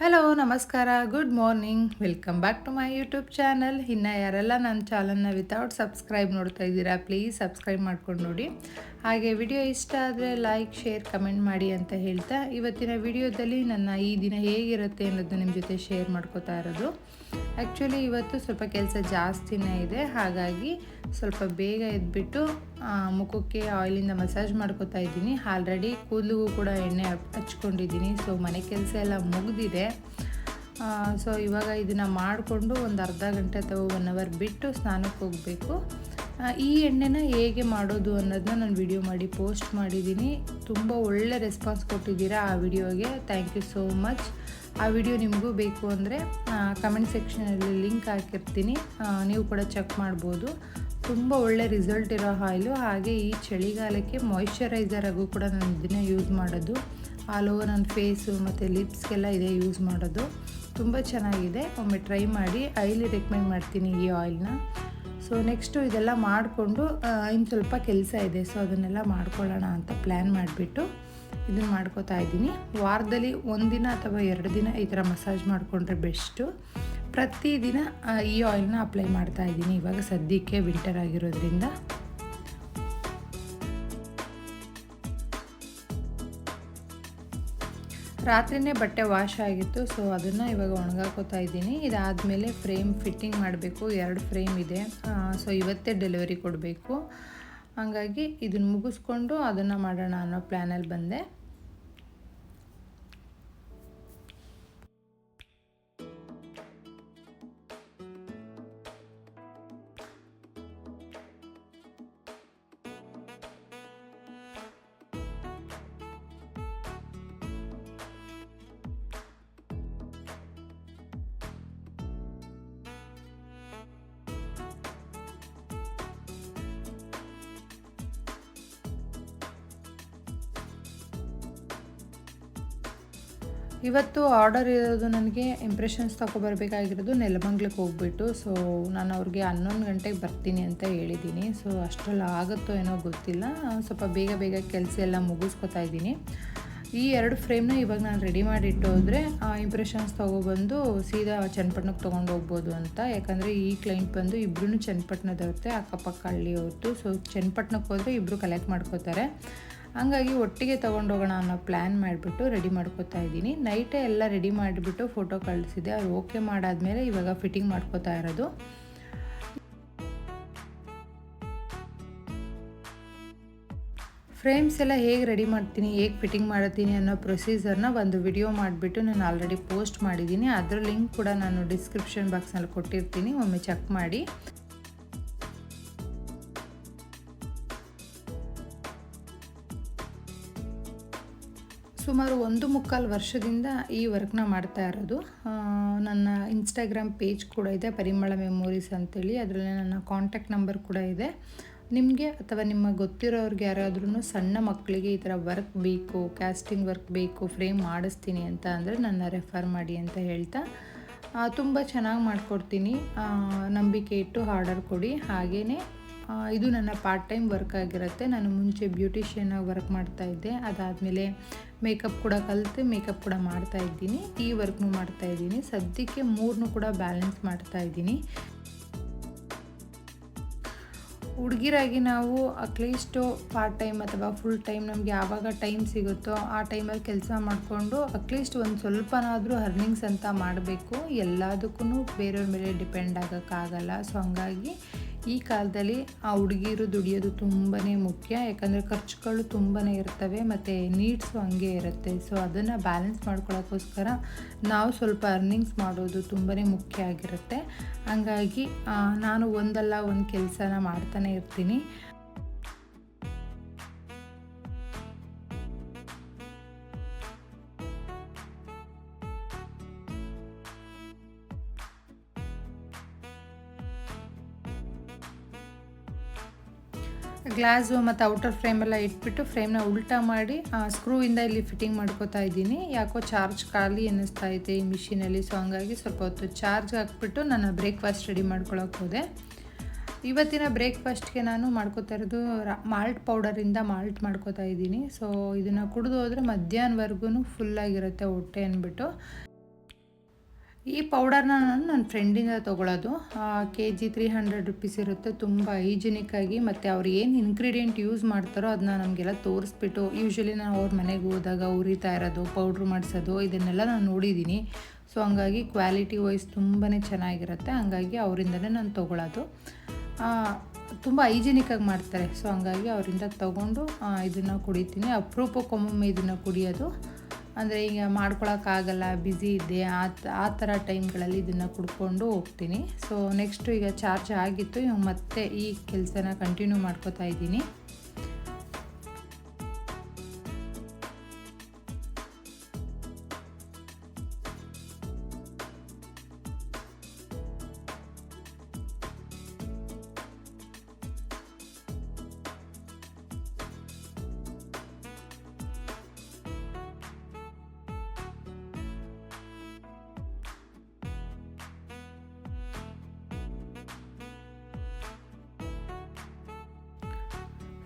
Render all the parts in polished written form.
Hello ನಮಸ್ಕಾರ, good morning, welcome back to my YouTube channel. ಇನ್ನು ಯಾರೆಲ್ಲ ನನ್ನ ಚಾನಲ್ನ ವಿತೌಟ್ ಸಬ್ಸ್ಕ್ರೈಬ್ ನೋಡ್ತಾ ಇದ್ದೀರಾ, ಪ್ಲೀಸ್ ಸಬ್ಸ್ಕ್ರೈಬ್ ಮಾಡ್ಕೊಂಡು ನೋಡಿ. ಹಾಗೆ ವಿಡಿಯೋ ಇಷ್ಟ ಆದರೆ ಲೈಕ್, ಶೇರ್, ಕಮೆಂಟ್ ಮಾಡಿ ಅಂತ ಹೇಳ್ತಾ ಇವತ್ತಿನ ವಿಡಿಯೋದಲ್ಲಿ ನನ್ನ ಈ ದಿನ ಹೇಗಿರುತ್ತೆ ಅನ್ನೋದನ್ನ ನಿಮ್ಮ ಜೊತೆ ಶೇರ್ ಮಾಡ್ಕೋತಾ ಇರೋದು. ಆ್ಯಕ್ಚುಲಿ ಇವತ್ತು ಸ್ವಲ್ಪ ಕೆಲಸ ಜಾಸ್ತಿನೇ ಇದೆ, ಹಾಗಾಗಿ ಸ್ವಲ್ಪ ಬೇಗ ಎದ್ಬಿಟ್ಟು ಮುಖಕ್ಕೆ ಆಯಿಲಿಂದ ಮಸಾಜ್ ಮಾಡ್ಕೋತಾ ಇದ್ದೀನಿ. ಆಲ್ರೆಡಿ ಕೂದಲಿಗೂ ಕೂಡ ಎಣ್ಣೆ ಹಚ್ಕೊಂಡಿದ್ದೀನಿ. ಸೊ ಮನೆ ಕೆಲಸ ಎಲ್ಲ ಮುಗಿದಿದೆ. ಸೊ ಇವಾಗ ಇದನ್ನು ಮಾಡಿಕೊಂಡು ಒಂದು ಅರ್ಧ ಗಂಟೆ ಅಥವಾ 1 ಅವರ್ ಬಿಟ್ಟು ಸ್ನಾನಕ್ಕೆ ಹೋಗಬೇಕು. ಈ ಎಣ್ಣೆನ ಹೇಗೆ ಮಾಡೋದು ಅನ್ನೋದನ್ನ ನಾನು ವಿಡಿಯೋ ಮಾಡಿ ಪೋಸ್ಟ್ ಮಾಡಿದ್ದೀನಿ. ತುಂಬ ಒಳ್ಳೆ ರೆಸ್ಪಾನ್ಸ್ ಕೊಟ್ಟಿದ್ದೀರಾ ಆ ವಿಡಿಯೋಗೆ. Thank you so much. ಆ ವಿಡಿಯೋ ನಿಮಗೂ ಬೇಕು ಅಂದರೆ ಕಮೆಂಟ್ ಸೆಕ್ಷನಲ್ಲಿ ಲಿಂಕ್ ಹಾಕಿರ್ತೀನಿ, ನೀವು ಕೂಡ ಚೆಕ್ ಮಾಡ್ಬೋದು. ತುಂಬ ಒಳ್ಳೆ ರಿಸಲ್ಟ್ ಇರೋ ಆಯಿಲು. ಹಾಗೆ ಈ ಚಳಿಗಾಲಕ್ಕೆ ಮಾಯಿಶ್ಚರೈಸರ್ ಆಗೂ ಕೂಡ ನಾನು ಇದನ್ನೇ ಯೂಸ್ ಮಾಡೋದು. ಆಲ್ ಓವರ್ ನನ್ನ ಫೇಸು ಮತ್ತು ಲಿಪ್ಸ್ಗೆಲ್ಲ ಇದೇ ಯೂಸ್ ಮಾಡೋದು. ತುಂಬ ಚೆನ್ನಾಗಿದೆ, ಒಮ್ಮೆ ಟ್ರೈ ಮಾಡಿ. ಹೈಲಿ ರೆಕಮೆಂಡ್ ಮಾಡ್ತೀನಿ ಈ ಆಯಿಲ್ನ. ಸೊ ನೆಕ್ಸ್ಟು ಇದೆಲ್ಲ ಮಾಡಿಕೊಂಡು ಇನ್ನು ಸ್ವಲ್ಪ ಕೆಲಸ ಇದೆ, ಸೊ ಅದನ್ನೆಲ್ಲ ಮಾಡ್ಕೊಳ್ಳೋಣ ಅಂತ ಪ್ಲ್ಯಾನ್ ಮಾಡಿಬಿಟ್ಟು ಇದನ್ನು ಮಾಡ್ಕೋತಾ ಇದ್ದೀನಿ. ವಾರದಲ್ಲಿ 1 ದಿನ ಅಥವಾ 2 ದಿನ ಈ ಥರ ಮಸಾಜ್ ಮಾಡಿಕೊಂಡ್ರೆ ಬೆಸ್ಟು. ಪ್ರತಿದಿನ ಈ ಆಯಿಲ್ನ ಅಪ್ಲೈ ಮಾಡ್ತಾ ಇದ್ದೀನಿ. ಇವಾಗ ಸದ್ಯಕ್ಕೆ ವಿಂಟರ್ ಆಗಿರೋದ್ರಿಂದ ರಾತ್ರಿನೇ ಬಟ್ಟೆ ವಾಶ್ ಆಗಿತ್ತು, ಸೊ ಅದನ್ನು ಇವಾಗ ಒಣಗಾಕೋತಾ ಇದ್ದೀನಿ. ಇದಾದಮೇಲೆ ಫ್ರೇಮ್ ಫಿಟ್ಟಿಂಗ್ ಮಾಡಬೇಕು. 2 ಫ್ರೇಮ್ ಇದೆ, ಸೊ ಇವತ್ತೇ ಡೆಲಿವರಿ ಕೊಡಬೇಕು. ಹಾಗಾಗಿ ಇದನ್ನು ಮುಗಿಸ್ಕೊಂಡು ಅದನ್ನು ಮಾಡೋಣ ಅನ್ನೋ ಪ್ಲ್ಯಾನಲ್ಲಿ ಬಂದೆ. ಇವತ್ತು ಆರ್ಡರ್ ಇರೋದು ನನಗೆ ಇಂಪ್ರೆಷನ್ಸ್ ತೊಗೊಬರ್ಬೇಕಾಗಿರೋದು ನೆಲಮಂಗ್ಲಕ್ಕೆ ಹೋಗ್ಬಿಟ್ಟು. ಸೊ ನಾನು ಅವ್ರಿಗೆ 11 ಗಂಟೆಗೆ ಬರ್ತೀನಿ ಅಂತ ಹೇಳಿದ್ದೀನಿ. ಸೊ ಅಷ್ಟರಲ್ಲಿ ಆಗುತ್ತೋ ಏನೋ ಗೊತ್ತಿಲ್ಲ. ಸ್ವಲ್ಪ ಬೇಗ ಕೆಲಸ ಎಲ್ಲ ಮುಗಿಸ್ಕೊತಾ ಇದ್ದೀನಿ. ಈ 2 ಫ್ರೇಮ್ನ ಇವಾಗ ನಾನು ರೆಡಿ ಮಾಡಿಟ್ಟು ಹೋದರೆ ಇಂಪ್ರೆಷನ್ಸ್ ತೊಗೊಬಂದು ಸೀದಾ ಚನ್ನಪಟ್ಟಣಕ್ಕೆ ತೊಗೊಂಡು ಹೋಗ್ಬೋದು ಅಂತ. ಯಾಕಂದರೆ ಈ ಕ್ಲೈಂಟ್ ಬಂದು ಇಬ್ಬರೂ ಚನ್ನಪಟ್ಟಣದವ್ರತ್ತೆ, ಅಕ್ಕಪಕ್ಕ ಹಳ್ಳಿಯವ್ರದ್ದು. ಸೊ ಚನ್ನಪಟ್ಟಣಕ್ಕೆ ಹೋದರೆ ಇಬ್ಬರು ಕಲೆಕ್ಟ್ ಮಾಡ್ಕೋತಾರೆ. ಹಂಗಾಗಿ ಒಟ್ಟಿಗೆ ತೊಗೊಂಡೋಗೋಣ ಅನ್ನೋ ಪ್ಲ್ಯಾನ್ ಮಾಡಿಬಿಟ್ಟು ರೆಡಿ ಮಾಡ್ಕೋತಾ ಇದ್ದೀನಿ. ನೈಟೇ ಎಲ್ಲ ರೆಡಿ ಮಾಡಿಬಿಟ್ಟು ಫೋಟೋ ಕಳಿಸಿದೆ. ಅವ್ರು ಓಕೆ ಮಾಡಾದಮೇಲೆ ಇವಾಗ ಫಿಟ್ಟಿಂಗ್ ಮಾಡ್ಕೋತಾ ಇರೋದು. ಫ್ರೇಮ್ಸ್ ಎಲ್ಲ ಹೇಗೆ ರೆಡಿ ಮಾಡ್ತೀನಿ, ಹೇಗೆ ಫಿಟ್ಟಿಂಗ್ ಮಾಡ್ತೀನಿ ಅನ್ನೋ ಪ್ರೊಸೀಜರ್ನ ಒಂದು ವಿಡಿಯೋ ಮಾಡಿಬಿಟ್ಟು ನಾನು ಆಲ್ರೆಡಿ ಪೋಸ್ಟ್ ಮಾಡಿದ್ದೀನಿ. ಅದರ ಲಿಂಕ್ ಕೂಡ ನಾನು ಡಿಸ್ಕ್ರಿಪ್ಷನ್ ಬಾಕ್ಸ್ನಲ್ಲಿ ಕೊಟ್ಟಿರ್ತೀನಿ, ಒಮ್ಮೆ ಚೆಕ್ ಮಾಡಿ. ಸುಮಾರು 1.25 ವರ್ಷದಿಂದ ಈ ವರ್ಕ್ನ ಮಾಡ್ತಾ ಇರೋದು. ನನ್ನ ಇನ್ಸ್ಟಾಗ್ರಾಮ್ ಪೇಜ್ ಕೂಡ ಇದೆ, ಪರಿಮಳ ಮೆಮೊರೀಸ್ ಅಂತೇಳಿ. ಅದರಲ್ಲಿ ನನ್ನ ಕಾಂಟ್ಯಾಕ್ಟ್ ನಂಬರ್ ಕೂಡ ಇದೆ. ನಿಮಗೆ ಅಥವಾ ನಿಮ್ಮ ಗೊತ್ತಿರೋರಿಗೆ ಯಾರಾದ್ರೂ ಸಣ್ಣ ಮಕ್ಕಳಿಗೆ ಈ ಥರ ವರ್ಕ್ ಬೇಕು, ಕ್ಯಾಸ್ಟಿಂಗ್ ವರ್ಕ್ ಬೇಕು, ಫ್ರೇಮ್ ಮಾಡಿಸ್ತೀನಿ ಅಂತ ಅಂದರೆ ನನ್ನ ರೆಫರ್ ಮಾಡಿ ಅಂತ ಹೇಳ್ತಾ ತುಂಬ ಚೆನ್ನಾಗಿ ಮಾಡಿಕೊಡ್ತೀನಿ. ನಂಬಿಕೆ ಇಟ್ಟು ಆರ್ಡರ್ ಕೊಡಿ. ಹಾಗೆಯೇ ಇದು ನನ್ನ ಪಾರ್ಟ್ ಟೈಮ್ ವರ್ಕ್ ಆಗಿರುತ್ತೆ. ನಾನು ಮುಂಚೆ ಬ್ಯೂಟಿಷಿಯನ್ನಾಗಿ ವರ್ಕ್ ಮಾಡ್ತಾಯಿದ್ದೆ. ಅದಾದಮೇಲೆ ಮೇಕಪ್ ಕೂಡ ಕಲಿತು ಮೇಕಪ್ ಕೂಡ ಮಾಡ್ತಾಯಿದ್ದೀನಿ. ಈ ವರ್ಕ್ನೂ ಮಾಡ್ತಾಯಿದ್ದೀನಿ. ಸದ್ಯಕ್ಕೆ 3 ಕೂಡ ಬ್ಯಾಲೆನ್ಸ್ ಮಾಡ್ತಾಯಿದ್ದೀನಿ. ಹುಡುಗಿರಾಗಿ ನಾವು ಅಟ್ಲೀಸ್ಟು ಪಾರ್ಟ್ ಟೈಮ್ ಅಥವಾ ಫುಲ್ ಟೈಮ್ ನಮಗೆ ಯಾವಾಗ ಟೈಮ್ ಸಿಗುತ್ತೋ ಆ ಟೈಮಲ್ಲಿ ಕೆಲಸ ಮಾಡಿಕೊಂಡು ಅಟ್ಲೀಸ್ಟ್ ಒಂದು ಸ್ವಲ್ಪನಾದರೂ ಅರ್ನಿಂಗ್ಸ್ ಅಂತ ಮಾಡಬೇಕು. ಎಲ್ಲದಕ್ಕೂ ಬೇರೆಯವ್ರ ಮೇಲೆ ಡಿಪೆಂಡ್ ಆಗೋಕ್ಕಾಗಲ್ಲ. ಸೊ ಹಂಗಾಗಿ ಈ ಕಾಲದಲ್ಲಿ ಆ ಹುಡುಗಿರು ದುಡಿಯೋದು ತುಂಬಾ ಮುಖ್ಯ. ಯಾಕಂದರೆ ಖರ್ಚುಗಳು ತುಂಬಾ ಇರ್ತವೆ ಮತ್ತು ನೀಡ್ಸು ಹಂಗೆ ಇರುತ್ತೆ. ಸೊ ಅದನ್ನು ಬ್ಯಾಲೆನ್ಸ್ ಮಾಡ್ಕೊಳ್ಳೋಕ್ಕೋಸ್ಕರ ನಾವು ಸ್ವಲ್ಪ ಅರ್ನಿಂಗ್ಸ್ ಮಾಡೋದು ತುಂಬಾ ಮುಖ್ಯ ಆಗಿರುತ್ತೆ. ಹಂಗಾಗಿ ನಾನು ಒಂದಲ್ಲ ಒಂದು ಕೆಲಸನ ಮಾಡ್ತಾನೆ ಇರ್ತೀನಿ. ಗ್ಲಾಸು ಮತ್ತು ಔಟರ್ ಫ್ರೇಮೆಲ್ಲ ಇಟ್ಬಿಟ್ಟು ಫ್ರೇಮ್ನ ಉಲ್ಟಾ ಮಾಡಿ ಸ್ಕ್ರೂವಿಂದ ಇಲ್ಲಿ ಫಿಟ್ಟಿಂಗ್ ಮಾಡ್ಕೋತಾ ಇದ್ದೀನಿ. ಯಾಕೋ ಚಾರ್ಜ್ ಖಾಲಿ ಅನ್ನಿಸ್ತಾ ಇದೆ ಈ ಮಿಷಿನಲ್ಲಿ. ಸೊ ಹಂಗಾಗಿ ಸ್ವಲ್ಪ ಹೊತ್ತು ಚಾರ್ಜ್ ಹಾಕ್ಬಿಟ್ಟು ನಾನು ಬ್ರೇಕ್ಫಾಸ್ಟ್ ರೆಡಿ ಮಾಡ್ಕೊಳಕ್ಕೆ ಹೋದೆ. ಇವತ್ತಿನ ಬ್ರೇಕ್ಫಾಸ್ಟ್ಗೆ ನಾನು ಮಾಡ್ಕೋತಾ ಇರೋದು ಮಾಲ್ಟ್ ಪೌಡರಿಂದ ಮಾಲ್ಟ್ ಮಾಡ್ಕೋತಾ ಇದ್ದೀನಿ. ಸೊ ಇದನ್ನು ಕುಡಿದು ಹೋದರೆ ಮಧ್ಯಾಹ್ನವರೆಗೂ ಫುಲ್ಲಾಗಿರುತ್ತೆ ಹೊಟ್ಟೆ ಅಂದ್ಬಿಟ್ಟು. ಈ ಪೌಡರ್ನ ನಾನು ನನ್ನ ಫ್ರೆಂಡಿಂದ ತೊಗೊಳ್ಳೋದು. KG 300 ರುಪೀಸ್ ಇರುತ್ತೆ. ತುಂಬ ಹೈಜಿನಿಕ್ಕಾಗಿ ಮತ್ತು ಅವ್ರು ಏನು ಇಂಗ್ರೀಡಿಯೆಂಟ್ ಯೂಸ್ ಮಾಡ್ತಾರೋ ಅದನ್ನ ನಮಗೆಲ್ಲ ತೋರಿಸ್ಬಿಟ್ಟು, ಯೂಶ್ವಲಿ ನಾನು ಅವ್ರ ಮನೆಗೆ ಹೋದಾಗ ಉರಿತಾ ಇರೋದು, ಪೌಡ್ರ್ ಮಾಡಿಸೋದು ಇದನ್ನೆಲ್ಲ ನಾನು ನೋಡಿದ್ದೀನಿ. ಸೊ ಹಂಗಾಗಿ ಕ್ವಾಲಿಟಿ ವೈಸ್ ತುಂಬಾ ಚೆನ್ನಾಗಿರುತ್ತೆ. ಹಂಗಾಗಿ ಅವರಿಂದನೇ ನಾನು ತೊಗೊಳ್ಳೋದು. ತುಂಬ ಹೈಜಿನಿಕ್ಕಾಗಿ ಮಾಡ್ತಾರೆ. ಸೊ ಹಂಗಾಗಿ ಅವರಿಂದ ತೊಗೊಂಡು ಇದನ್ನು ಕುಡಿತೀನಿ. ಅಪರೂಪಕ್ಕೊಮ್ಮೊಮ್ಮೆ ಇದನ್ನು ಕುಡಿಯೋದು. ಅಂದರೆ ಈಗ ಮಾಡ್ಕೊಳಕ್ಕಾಗಲ್ಲ, ಬ್ಯುಸಿ ಇದ್ದೆ, ಆ ಥರ ಟೈಮ್ಗಳಲ್ಲಿ ಇದನ್ನು ಕುಡ್ಕೊಂಡು ಹೋಗ್ತೀನಿ. ಸೊ ನೆಕ್ಸ್ಟು ಈಗ ಚಾರ್ಜ್ ಆಗಿತ್ತು, ಇವಾಗ ಮತ್ತೆ ಈ ಕೆಲಸನ ಕಂಟಿನ್ಯೂ ಮಾಡ್ಕೋತಾ ಇದ್ದೀನಿ.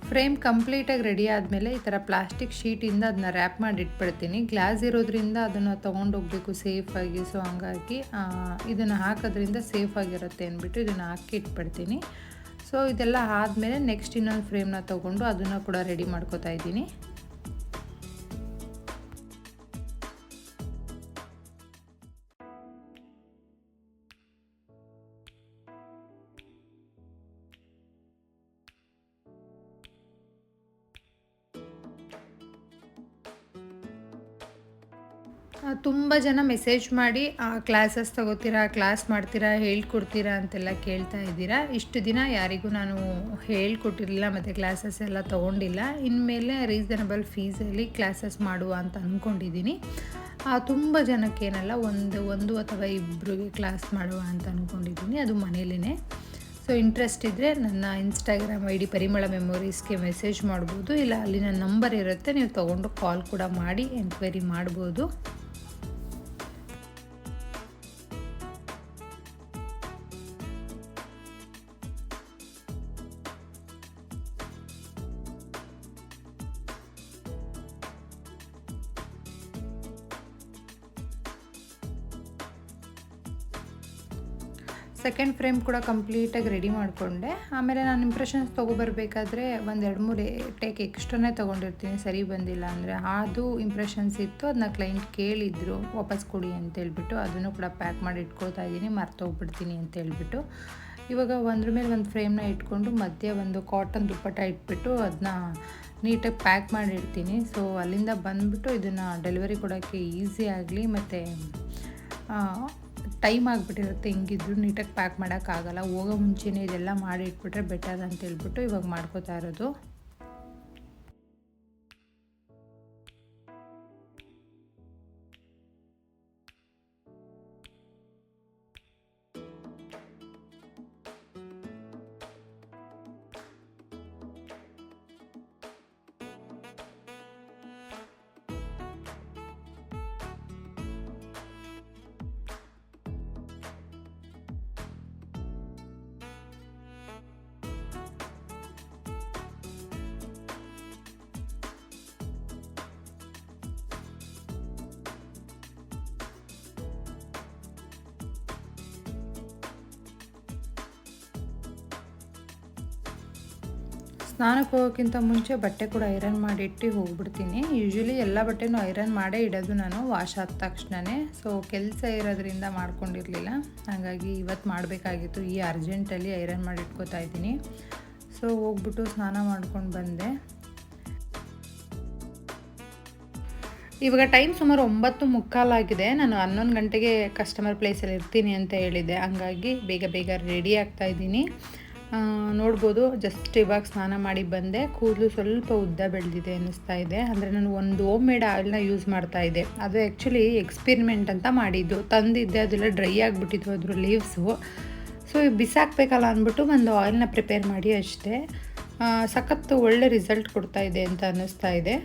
ಫ್ರೇಮ್ ಕಂಪ್ಲೀಟಾಗಿ ರೆಡಿ ಆದಮೇಲೆ ಈ ಥರ ಪ್ಲಾಸ್ಟಿಕ್ ಶೀಟಿಂದ ಅದನ್ನ ರ್ಯಾಪ್ ಮಾಡಿ ಇಟ್ಬಿಡ್ತೀನಿ. ಗ್ಲಾಸ್ ಇರೋದ್ರಿಂದ ಅದನ್ನು ತೊಗೊಂಡೋಗ್ಬೇಕು ಸೇಫಾಗಿ. ಸೊ ಹಂಗಾಗಿ ಇದನ್ನು ಹಾಕೋದ್ರಿಂದ ಸೇಫಾಗಿರುತ್ತೆ ಅಂದ್ಬಿಟ್ಟು ಇದನ್ನು ಹಾಕಿ ಇಟ್ಬಿಡ್ತೀನಿ. ಸೊ ಇದೆಲ್ಲ ಆದಮೇಲೆ ನೆಕ್ಸ್ಟ್ ಇನ್ನೊಂದು ಫ್ರೇಮ್ನ ತೊಗೊಂಡು ಅದನ್ನು ಕೂಡ ರೆಡಿ ಮಾಡ್ಕೋತಾ ಇದ್ದೀನಿ. ತುಂಬ ಜನ ಮೆಸೇಜ್ ಮಾಡಿ ಕ್ಲಾಸಸ್ ತಗೋತೀರಾ, ಕ್ಲಾಸ್ ಮಾಡ್ತೀರಾ, ಹೇಳ್ಕೊಡ್ತೀರಾ ಅಂತೆಲ್ಲ ಕೇಳ್ತಾ ಇದ್ದೀರಾ. ಇಷ್ಟು ದಿನ ಯಾರಿಗೂ ನಾನು ಹೇಳ್ಕೊಟ್ಟಿರಲಿಲ್ಲ ಮತ್ತು ಕ್ಲಾಸಸ್ ಎಲ್ಲ ತೊಗೊಂಡಿಲ್ಲ. ಇನ್ಮೇಲೆ ರೀಸನಬಲ್ ಫೀಸಲ್ಲಿ ಕ್ಲಾಸಸ್ ಮಾಡುವ ಅಂತ ಅಂದ್ಕೊಂಡಿದ್ದೀನಿ. ತುಂಬ ಜನಕ್ಕೇನಲ್ಲ, ಒಂದು ಅಥವಾ ಇಬ್ಬರಿಗೆ ಕ್ಲಾಸ್ ಮಾಡುವ ಅಂತ ಅಂದ್ಕೊಂಡಿದ್ದೀನಿ, ಅದು ಮನೇಲೇ. ಸೊ ಇಂಟ್ರೆಸ್ಟ್ ಇದ್ದರೆ ನನ್ನ ಇನ್ಸ್ಟಾಗ್ರಾಮ್ ID ಪರಿಮಳ ಮೆಮೊರೀಸ್ಗೆ ಮೆಸೇಜ್ ಮಾಡ್ಬೋದು. ಇಲ್ಲ ಅಲ್ಲಿ ನನ್ನ ನಂಬರ್ ಇರುತ್ತೆ, ನೀವು ತೊಗೊಂಡು ಕಾಲ್ ಕೂಡ ಮಾಡಿ ಎಂಕ್ವೈರಿ ಮಾಡ್ಬೋದು. ಸೆಕೆಂಡ್ ಫ್ರೇಮ್ ಕೂಡ ಕಂಪ್ಲೀಟಾಗಿ ರೆಡಿ ಮಾಡಿಕೊಂಡೆ. ಆಮೇಲೆ ನಾನು ಇಂಪ್ರೆಷನ್ಸ್ ತೊಗೊಬರ್ಬೇಕಾದ್ರೆ ಒಂದು 2-3 ಟೇಕ್ ಎಕ್ಸ್ಟ್ರಾನೇ ತೊಗೊಂಡಿರ್ತೀನಿ, ಸರಿ ಬಂದಿಲ್ಲ ಅಂದರೆ. ಅದು ಇಂಪ್ರೆಷನ್ಸ್ ಇತ್ತು, ಅದನ್ನ ಕ್ಲೈಂಟ್ ಕೇಳಿದ್ರು ವಾಪಸ್ ಕೊಡಿ ಅಂತೇಳ್ಬಿಟ್ಟು. ಅದನ್ನು ಕೂಡ ಪ್ಯಾಕ್ ಮಾಡಿ ಇಟ್ಕೊಳ್ತಾ ಇದ್ದೀನಿ, ಮರ್ತೋಗ್ಬಿಡ್ತೀನಿ ಅಂತೇಳ್ಬಿಟ್ಟು. ಇವಾಗ ಒಂದ್ರ ಮೇಲೆ ಒಂದು ಫ್ರೇಮ್ನ ಇಟ್ಕೊಂಡು ಮಧ್ಯೆ ಒಂದು ಕಾಟನ್ ದುಪ್ಪಟ್ಟ ಇಟ್ಬಿಟ್ಟು ಅದನ್ನ ನೀಟಾಗಿ ಪ್ಯಾಕ್ ಮಾಡಿಡ್ತೀನಿ. ಸೊ ಅಲ್ಲಿಂದ ಬಂದುಬಿಟ್ಟು ಇದನ್ನು ಡೆಲಿವರಿ ಕೊಡೋಕ್ಕೆ ಈಸಿ ಆಗಲಿ, ಮತ್ತು ಟೈಮ್ ಆಗಿಬಿಟ್ಟಿರುತ್ತೆ. ಹಿಂಗಿದ್ರು ನೀಟಾಗಿ ಪ್ಯಾಕ್ ಮಾಡೋಕ್ಕಾಗಲ್ಲ. ಹೋಗೋ ಮುಂಚೆನೇ ಇದೆಲ್ಲ ಮಾಡಿ ಇಟ್ಬಿಟ್ರೆ ಬೆಟರ್ ಅಂತೇಳ್ಬಿಟ್ಟು ಇವಾಗ ಮಾಡ್ಕೋತಾ ಇರೋದು. ಸ್ನಾನಕ್ಕೆ ಹೋಗೋಕ್ಕಿಂತ ಮುಂಚೆ ಬಟ್ಟೆ ಕೂಡ ಐರನ್ ಮಾಡಿಟ್ಟು ಹೋಗ್ಬಿಡ್ತೀನಿ. ಯೂಶ್ವಲಿ ಎಲ್ಲ ಬಟ್ಟೆನೂ ಐರನ್ ಮಾಡೇ ಇಡೋದು ನಾನು ವಾಶ್ ಆದ ತಕ್ಷಣವೇ. ಸೊ ಕೆಲಸ ಇರೋದ್ರಿಂದ ಮಾಡ್ಕೊಂಡಿರಲಿಲ್ಲ, ಹಾಗಾಗಿ ಇವತ್ತು ಮಾಡಬೇಕಾಗಿತ್ತು. ಈ ಅರ್ಜೆಂಟಲ್ಲಿ ಐರನ್ ಮಾಡಿ ಇಟ್ಕೋತಾ ಇದ್ದೀನಿ. ಸೊ ಹೋಗ್ಬಿಟ್ಟು ಸ್ನಾನ ಮಾಡ್ಕೊಂಡು ಬಂದೆ. ಇವಾಗ ಟೈಮ್ ಸುಮಾರು 9:15 ಆಗಿದೆ. ನಾನು 11 ಗಂಟೆಗೆ ಕಸ್ಟಮರ್ ಪ್ಲೇಸಲ್ಲಿ ಇರ್ತೀನಿ ಅಂತ ಹೇಳಿದ್ದೆ, ಹಂಗಾಗಿ ಬೇಗ ರೆಡಿ ಆಗ್ತಾಯಿದ್ದೀನಿ. ನೋಡ್ಬೋದು, ಜಸ್ಟ್ ಇವಾಗ ಸ್ನಾನ ಮಾಡಿ ಬಂದೆ. ಕೂದಲು ಸ್ವಲ್ಪ ಉದ್ದ ಬೆಳೆದಿದೆ ಅನ್ನಿಸ್ತಾ ಇದೆ. ಅಂದರೆ ನಾನು ಒಂದು ಹೋಮ್ ಮೇಡ್ ಆಯಿಲ್ನ ಯೂಸ್ ಮಾಡ್ತಾ ಇದ್ದೆ. ಅದು ಆ್ಯಕ್ಚುಲಿ ಎಕ್ಸ್ಪೆರಿಮೆಂಟ್ ಅಂತ ಮಾಡಿದ್ದು, ತಂದಿದ್ದೆ, ಅದೆಲ್ಲ ಡ್ರೈ ಆಗಿಬಿಟ್ಟಿತ್ತು ಅದ್ರ ಲೀವ್ಸು. ಸೊ ಬಿಸಾಕಬೇಕಲ್ಲ ಅಂದ್ಬಿಟ್ಟು ಒಂದು ಆಯಿಲ್ನ ಪ್ರಿಪೇರ್ ಮಾಡಿ ಅಷ್ಟೇ. ಸಖತ್ತು ಒಳ್ಳೆ ರಿಸಲ್ಟ್ ಕೊಡ್ತಾ ಇದೆ ಅಂತ ಅನ್ನಿಸ್ತಾ ಇದೆ.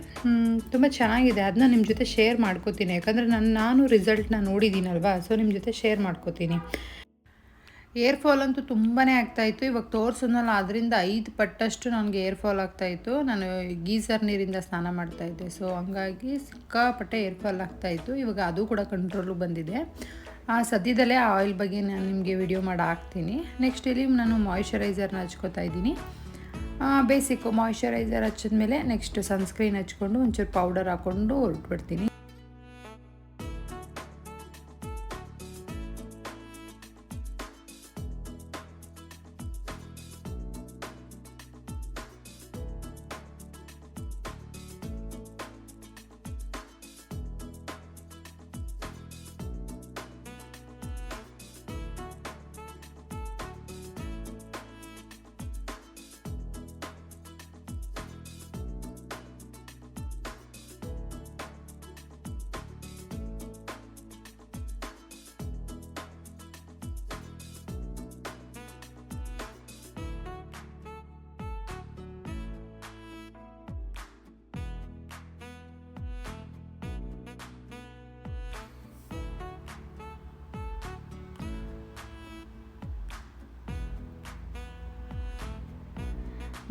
ತುಂಬ ಚೆನ್ನಾಗಿದೆ. ಅದನ್ನ ನಿಮ್ಮ ಜೊತೆ ಶೇರ್ ಮಾಡ್ಕೋತೀನಿ, ಯಾಕಂದರೆ ನಾನು ರಿಸಲ್ಟ್ನ ನೋಡಿದ್ದೀನಲ್ವಾ. ಸೊ ನಿಮ್ಮ ಜೊತೆ ಶೇರ್ ಮಾಡ್ಕೋತೀನಿ. ಏರ್ ಫಾಲ್ ಅಂತೂ ತುಂಬಾ ಆಗ್ತಾಯಿತ್ತು. ಇವಾಗ ತೋರಿಸೋನಲ್ಲ ಅದರಿಂದ 5 ಪಟ್ಟಷ್ಟು ನನಗೆ ಏರ್ ಫಾಲ್ ಆಗ್ತಾಯಿತ್ತು. ನಾನು ಗೀಸರ್ ನೀರಿಂದ ಸ್ನಾನ ಮಾಡ್ತಾಯಿದ್ದೆ. ಸೊ ಹಂಗಾಗಿ ಸಿಕ್ಕಾಪಟ್ಟೆ ಏರ್ ಫಾಲ್ ಆಗ್ತಾಯಿತ್ತು. ಇವಾಗ ಅದು ಕೂಡ ಕಂಟ್ರೋಲು ಬಂದಿದೆ. ಸದ್ಯದಲ್ಲೇ ಆ ಆಯಿಲ್ ಬಗ್ಗೆ ನಾನು ನಿಮಗೆ ವಿಡಿಯೋ ಮಾಡಿ ಹಾಕ್ತೀನಿ. ನೆಕ್ಸ್ಟ್ ಇಲ್ಲಿ ನಾನು ಮಾಯಿಶ್ಚರೈಸರ್ನ ಹಚ್ಕೋತಾ ಇದ್ದೀನಿ. ಬೇಸಿಕ್ಕು ಮಾಯಿಶ್ಚರೈಸರ್ ಹಚ್ಚಿದ್ಮೇಲೆ ನೆಕ್ಸ್ಟ್ ಸನ್ಸ್ಕ್ರೀನ್ ಹಚ್ಕೊಂಡು ಒಂಚೂರು ಪೌಡರ್ ಹಾಕ್ಕೊಂಡು ಹೊರಟ್ಬಿಡ್ತೀನಿ.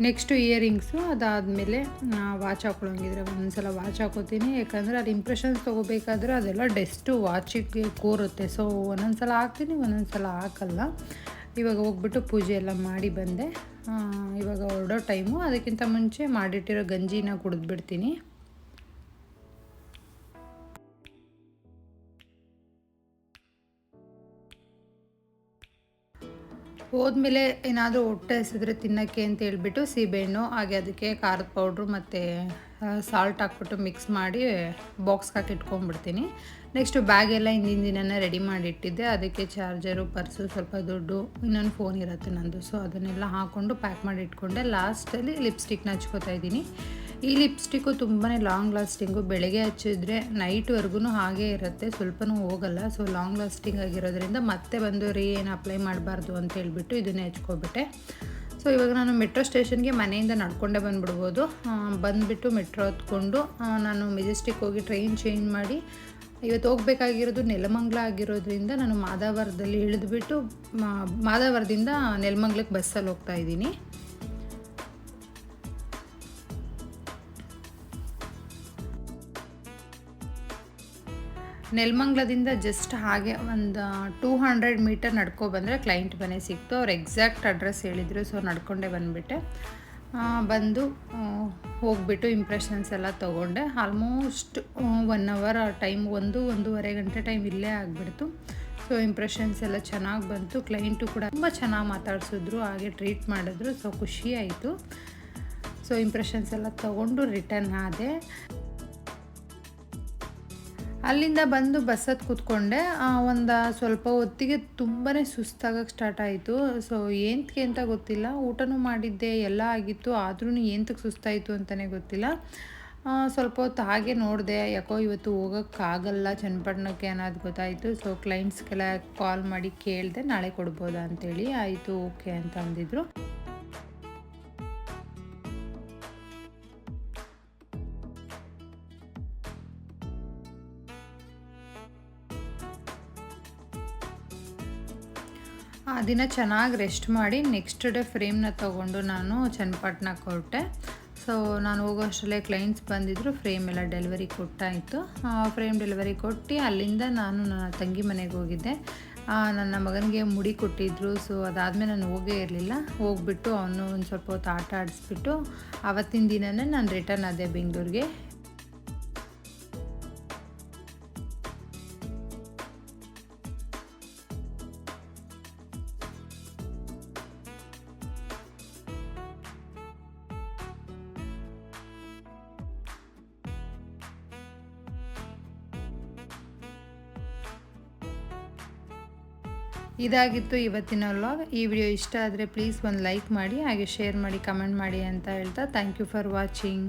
ನೆಕ್ಸ್ಟು ಇಯರಿಂಗ್ಸು, ಅದಾದಮೇಲೆ ವಾಚ್ ಹಾಕ್ಕೊಳ್ಳೋಂಗಿದ್ರೆ ಒಂದೊಂದ್ಸಲ ವಾಚ್ ಹಾಕೋತೀನಿ. ಯಾಕಂದರೆ ಅದು ಇಂಪ್ರೆಷನ್ಸ್ ತೊಗೋಬೇಕಾದ್ರೆ ಅದೆಲ್ಲ ಡೆಸ್ಟು ವಾಚಿಗೆ ಕೂರುತ್ತೆ. ಸೊ ಒಂದೊಂದ್ಸಲ ಹಾಕ್ತೀನಿ, ಒಂದೊಂದ್ಸಲ ಹಾಕಲ್ಲ. ಇವಾಗ ಹೋಗ್ಬಿಟ್ಟು ಪೂಜೆ ಎಲ್ಲ ಮಾಡಿ ಬಂದೆ. ಇವಾಗ ಹೊರಡೋ ಟೈಮು. ಅದಕ್ಕಿಂತ ಮುಂಚೆ ಮಾಡಿಟ್ಟಿರೋ ಗಂಜಿನ ಕುಡಿದ್ಬಿಡ್ತೀನಿ. ಹೋದ್ಮೇಲೆ ಏನಾದರೂ ಹೊಟ್ಟೆ ಹಸಿದ್ರೆ ತಿನ್ನೋಕ್ಕೆ ಅಂತ ಹೇಳ್ಬಿಟ್ಟು ಸೀಬೆಹಣ್ಣು, ಹಾಗೆ ಅದಕ್ಕೆ ಖಾರದ ಪೌಡ್ರು ಮತ್ತು ಸಾಲ್ಟ್ ಹಾಕ್ಬಿಟ್ಟು ಮಿಕ್ಸ್ ಮಾಡಿ ಬಾಕ್ಸ್ಗೆ ಹಾಕಿ ಇಟ್ಕೊಂಡ್ಬಿಡ್ತೀನಿ. ನೆಕ್ಸ್ಟು ಬ್ಯಾಗೆಲ್ಲ ಹಿಂದಿನ ದಿನನೇ ರೆಡಿ ಮಾಡಿಟ್ಟಿದ್ದೆ. ಅದಕ್ಕೆ ಚಾರ್ಜರು, ಪರ್ಸು, ಸ್ವಲ್ಪ ದುಡ್ಡು, ಇನ್ನೊಂದು ಫೋನ್ ಇರುತ್ತೆ ನಂದು. ಸೊ ಅದನ್ನೆಲ್ಲ ಹಾಕ್ಕೊಂಡು ಪ್ಯಾಕ್ ಮಾಡಿ ಇಟ್ಕೊಂಡೆ. ಲಾಸ್ಟಲ್ಲಿ ಲಿಪ್ಸ್ಟಿಕ್ನ ಹಚ್ಕೋತಾ ಇದ್ದೀನಿ. ಈ ಲಿಪ್ಸ್ಟಿಕ್ಕು ತುಂಬಾ ಲಾಂಗ್ ಲಾಸ್ಟಿಂಗು. ಬೆಳಗ್ಗೆ ಹಚ್ಚಿದ್ರೆ ನೈಟ್ವರೆಗೂ ಹಾಗೇ ಇರುತ್ತೆ, ಸ್ವಲ್ಪನೂ ಹೋಗಲ್ಲ. ಸೊ ಲಾಂಗ್ ಲಾಸ್ಟಿಂಗ್ ಆಗಿರೋದ್ರಿಂದ ಮತ್ತೆ ಬಂದು ಏನು ಅಪ್ಲೈ ಮಾಡಬಾರ್ದು ಅಂತ ಹೇಳ್ಬಿಟ್ಟು ಇದನ್ನೇ ಹಚ್ಕೊಬಿಟ್ಟೆ. ಸೊ ಇವಾಗ ನಾನು ಮೆಟ್ರೋ ಸ್ಟೇಷನ್ಗೆ ಮನೆಯಿಂದ ನಡ್ಕೊಂಡೇ ಬಂದುಬಿಡ್ಬೋದು. ಬಂದುಬಿಟ್ಟು ಮೆಟ್ರೋ ಹತ್ಕೊಂಡು ನಾನು ಮೆಜೆಸ್ಟಿಕ್ ಹೋಗಿ ಟ್ರೈನ್ ಚೇಂಜ್ ಮಾಡಿ ಇವತ್ತು ಹೋಗಬೇಕಾಗಿರೋದು ನೆಲಮಂಗಲ ಆಗಿರೋದ್ರಿಂದ ನಾನು ಮಾದಾವರದಲ್ಲಿ ಇಳಿದ್ಬಿಟ್ಟು ಮಾದಾವರದಿಂದ ನೆಲಮಂಗಲಕ್ಕೆ ಬಸ್ಸಲ್ಲಿ ಹೋಗ್ತಾಯಿದ್ದೀನಿ. ನೆಲಮಂಗಲದಿಂದ ಜಸ್ಟ್ ಹಾಗೆ ಒಂದು 200 ಮೀಟರ್ ನಡ್ಕೊಬಂದರೆ ಕ್ಲೈಂಟ್ ಮನೆ ಸಿಕ್ತು. ಅವ್ರು ಎಕ್ಸಾಕ್ಟ್ ಅಡ್ರೆಸ್ ಹೇಳಿದರು. ಸೊ ನಡ್ಕೊಂಡೇ ಬಂದುಬಿಟ್ಟೆ. ಬಂದು ಹೋಗ್ಬಿಟ್ಟು ಇಂಪ್ರೆಷನ್ಸ್ ಎಲ್ಲ ತೊಗೊಂಡೆ. ಆಲ್ಮೋಸ್ಟ್ 1 ಅವರ್ ಟೈಮ್, 1-1.5 ಗಂಟೆ ಟೈಮ್ ಇಲ್ಲೇ ಆಗಿಬಿಡ್ತು. ಸೊ ಇಂಪ್ರೆಷನ್ಸ್ ಎಲ್ಲ ಚೆನ್ನಾಗಿ ಬಂತು. ಕ್ಲೈಂಟು ಕೂಡ ತುಂಬ ಚೆನ್ನಾಗಿ ಮಾತಾಡಿಸಿದ್ರು, ಹಾಗೆ ಟ್ರೀಟ್ ಮಾಡಿದ್ರು. ಸೊ ಖುಷಿ ಆಯಿತು. ಸೊ ಇಂಪ್ರೆಷನ್ಸ್ ಎಲ್ಲ ತೊಗೊಂಡು ರಿಟರ್ನ್ ಆದೆ. ಅಲ್ಲಿಂದ ಬಂದು ಬಸ್ಸಲ್ಲಿ ಕೂತ್ಕೊಂಡೆ. ಒಂದು ಸ್ವಲ್ಪ ಹೊತ್ತಿಗೆ ತುಂಬಾ ಸುಸ್ತಾಗಕ್ಕೆ ಸ್ಟಾರ್ಟ್ ಆಯಿತು. ಸೊ ಏನಕ್ಕೆ ಅಂತ ಗೊತ್ತಿಲ್ಲ. ಊಟನೂ ಮಾಡಿದ್ದೆ, ಎಲ್ಲ ಆಗಿತ್ತು, ಆದ್ರೂ ಏನಕ್ಕೆ ಸುಸ್ತಾಯಿತು ಅಂತಲೇ ಗೊತ್ತಿಲ್ಲ. ಸ್ವಲ್ಪ ಹೊತ್ತು ಹಾಗೆ ನೋಡಿದೆ. ಯಾಕೋ ಇವತ್ತು ಹೋಗೋಕ್ಕಾಗಲ್ಲ ಚನ್ನಪಟ್ಟಣಕ್ಕೆ ಅನ್ನೋದು ಗೊತ್ತಾಯಿತು. ಸೊ ಕ್ಲೈಂಟ್ಸ್ಗೆಲ್ಲ ಕಾಲ್ ಮಾಡಿ ಕೇಳಿದೆ, ನಾಳೆ ಕೊಡ್ಬೋದಾ ಅಂತೇಳಿ. ಆಯಿತು, ಓಕೆ ಅಂತ ಅಂದಿದ್ರು. ಆ ದಿನ ಚೆನ್ನಾಗಿ ರೆಸ್ಟ್ ಮಾಡಿ ನೆಕ್ಸ್ಟ್ ಡೇ ಫ್ರೇಮ್ನ ತೊಗೊಂಡು ನಾನು ಚನ್ನಪಟ್ಟಣಕ್ಕೆ ಹೊರಟೆ. ಸೊ ನಾನು ಹೋಗೋ ಅಷ್ಟರಲ್ಲೇ ಕ್ಲೈಂಟ್ಸ್ ಬಂದಿದ್ದರು. ಫ್ರೇಮ್ ಎಲ್ಲ ಡೆಲಿವರಿ ಕೊಟ್ಟಾಯಿತು. ಫ್ರೇಮ್ ಡೆಲಿವರಿ ಕೊಟ್ಟು ಅಲ್ಲಿಂದ ನಾನು ನನ್ನ ತಂಗಿ ಮನೆಗೆ ಹೋಗಿದ್ದೆ. ನನ್ನ ಮಗನಿಗೆ ಮುಡಿ ಕೊಟ್ಟಿದ್ದರು. ಸೊ ಅದಾದಮೇಲೆ ನಾನು ಹೋಗೇ ಇರಲಿಲ್ಲ. ಹೋಗ್ಬಿಟ್ಟು ಅವನು ಒಂದು ಸ್ವಲ್ಪ ಹೊತ್ತು ಆಟ ಆಡಿಸ್ಬಿಟ್ಟು ಆವತ್ತಿನ ದಿನವೇ ನಾನು ರಿಟರ್ನ್ ಆದೆ ಬೆಂಗಳೂರಿಗೆ. ಇದಾಗಿತ್ತು ಇವತ್ತಿನ ವ್ಲಾಗ್. ಈ ವಿಡಿಯೋ ಇಷ್ಟ ಆದರೆ ಪ್ಲೀಸ್ ಒಂದು ಲೈಕ್ ಮಾಡಿ, ಹಾಗೆ ಶೇರ್ ಮಾಡಿ, ಕಮೆಂಟ್ ಮಾಡಿ ಅಂತ ಹೇಳ್ತಾ ಥ್ಯಾಂಕ್ ಯು ಫಾರ್ ವಾಚಿಂಗ್.